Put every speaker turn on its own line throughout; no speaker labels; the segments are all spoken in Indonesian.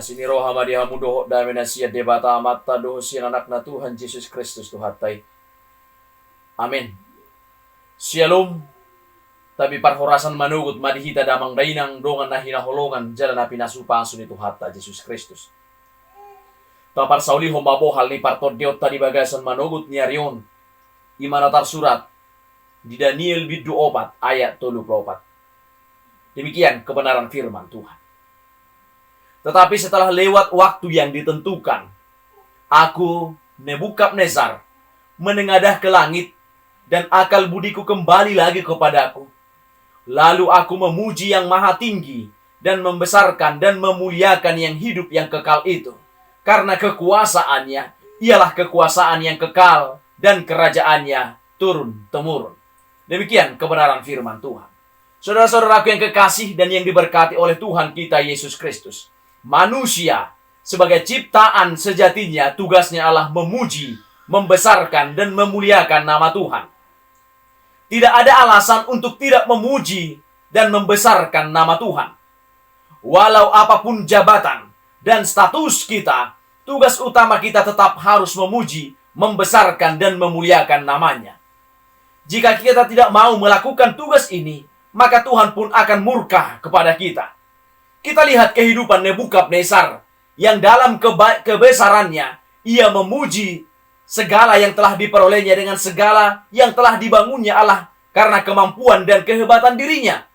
Asini roha madiha mudoh dami nasia debata mata doh sin anak na Tuhan Yesus Kristus Tuhatai. Amin. Shalom. Tabi parhorasan manugut madihita damang dainang dongan na hinaholongan jalan na pinasupasun ni Tuhata Yesus Kristus. Tapar sauli homabohal ni partod diot tadi bagasan manugut ni Arion. Imanatar surat di Daniel biddu 4 ayat 34. Demikian kebenaran firman Tuhan. Tetapi setelah lewat waktu yang ditentukan, aku, Nebukadnezar, menengadah ke langit, dan akal budiku kembali lagi kepadaku. Lalu aku memuji yang maha tinggi, dan membesarkan dan memuliakan yang hidup yang kekal itu. Karena kekuasaannya, ialah kekuasaan yang kekal, dan kerajaannya turun-temurun. Demikian kebenaran firman Tuhan. Saudara-saudaraku yang kekasih dan yang diberkati oleh Tuhan kita Yesus Kristus. Manusia sebagai ciptaan sejatinya tugasnya adalah memuji, membesarkan dan memuliakan nama Tuhan. Tidak ada alasan untuk tidak memuji dan membesarkan nama Tuhan. Walau apapun jabatan dan status kita, tugas utama kita tetap harus memuji, membesarkan dan memuliakan namanya. Jika kita tidak mau melakukan tugas ini, maka Tuhan pun akan murka kepada kita. Kita lihat kehidupan Nebukadnezar yang dalam kebesarannya ia memuji segala yang telah diperolehnya dengan segala yang telah dibangunnya Allah karena kemampuan dan kehebatan dirinya.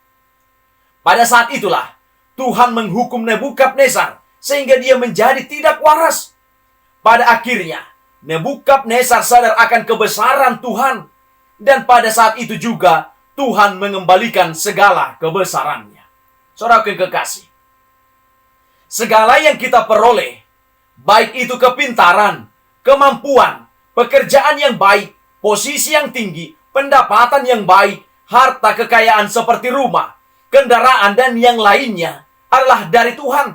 Pada saat itulah Tuhan menghukum Nebukadnezar sehingga dia menjadi tidak waras. Pada akhirnya Nebukadnezar sadar akan kebesaran Tuhan, dan pada saat itu juga Tuhan mengembalikan segala kebesarannya. Saudara yang kekasih, segala yang kita peroleh, baik itu kepintaran, kemampuan, pekerjaan yang baik, posisi yang tinggi, pendapatan yang baik, harta kekayaan seperti rumah, kendaraan, dan yang lainnya adalah dari Tuhan.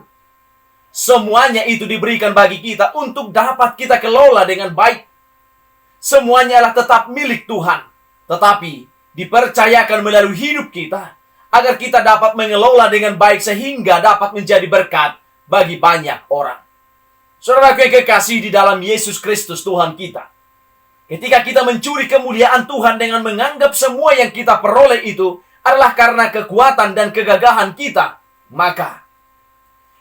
Semuanya itu diberikan bagi kita untuk dapat kita kelola dengan baik. Semuanya adalah tetap milik Tuhan, tetapi dipercayakan melalui hidup kita agar kita dapat mengelola dengan baik sehingga dapat menjadi berkat bagi banyak orang. Saudara yang kekasih di dalam Yesus Kristus Tuhan kita, ketika kita mencuri kemuliaan Tuhan dengan menganggap semua yang kita peroleh itu adalah karena kekuatan dan kegagahan kita, maka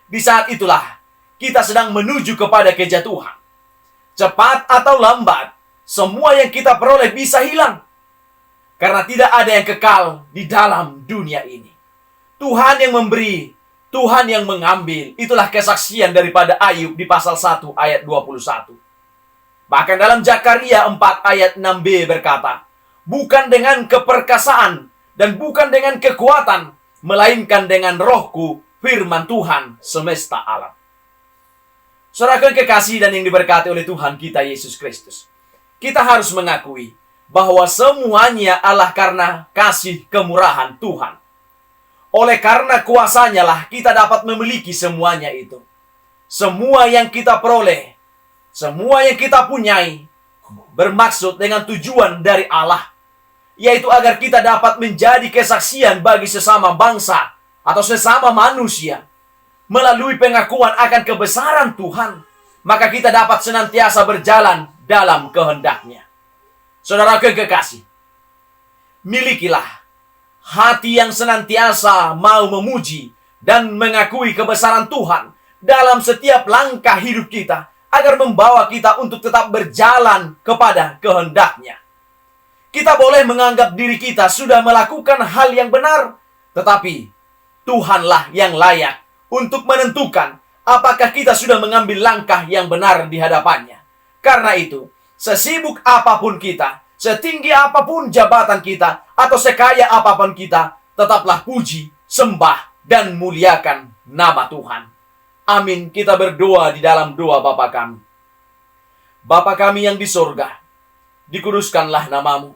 di saat itulah kita sedang menuju kepada kejatuhan. Cepat atau lambat, semua yang kita peroleh bisa hilang, karena tidak ada yang kekal di dalam dunia ini. Tuhan yang memberi, Tuhan yang mengambil. Itulah kesaksian daripada Ayub di pasal 1 ayat 21. Bahkan dalam Zakaria 4 ayat 6b berkata, bukan dengan keperkasaan dan bukan dengan kekuatan, melainkan dengan rohku, firman Tuhan semesta alam. Saudara kekasih dan yang diberkati oleh Tuhan kita Yesus Kristus, kita harus mengakui bahwa semuanya adalah karena kasih kemurahan Tuhan. Oleh karena kuasanya lah kita dapat memiliki semuanya itu. Semua yang kita peroleh, semua yang kita punyai, bermaksud dengan tujuan dari Allah, yaitu agar kita dapat menjadi kesaksian bagi sesama bangsa atau sesama manusia. Melalui pengakuan akan kebesaran Tuhan, maka kita dapat senantiasa berjalan dalam kehendak-Nya. Saudara kekasih, milikilah hati yang senantiasa mau memuji dan mengakui kebesaran Tuhan dalam setiap langkah hidup kita, agar membawa kita untuk tetap berjalan kepada kehendak-Nya. Kita boleh menganggap diri kita sudah melakukan hal yang benar, tetapi Tuhanlah yang layak untuk menentukan apakah kita sudah mengambil langkah yang benar di hadapan-Nya. Karena itu, sesibuk apapun kita, setinggi apapun jabatan kita, atau sekaya apapun kita, tetaplah puji, sembah, dan muliakan nama Tuhan. Amin. Kita berdoa di dalam doa Bapa kami. Bapa kami yang di sorga, dikuduskanlah namamu.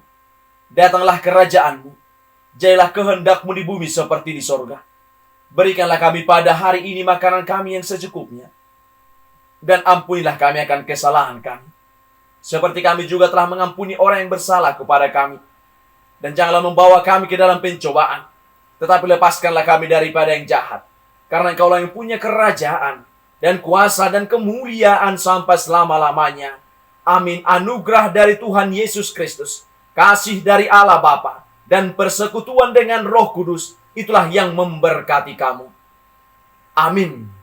Datanglah kerajaan-Mu. Jadilah kehendak-Mu di bumi seperti di sorga. Berikanlah kami pada hari ini makanan kami yang secukupnya. Dan ampunilah kami akan kesalahan kami, seperti kami juga telah mengampuni orang yang bersalah kepada kami. Dan janganlah membawa kami ke dalam pencobaan, tetapi lepaskanlah kami daripada yang jahat. Karena Engkaulah yang punya kerajaan dan kuasa dan kemuliaan sampai selama-lamanya. Amin. Anugerah dari Tuhan Yesus Kristus, kasih dari Allah Bapa, dan persekutuan dengan Roh Kudus, itulah yang memberkati kamu. Amin.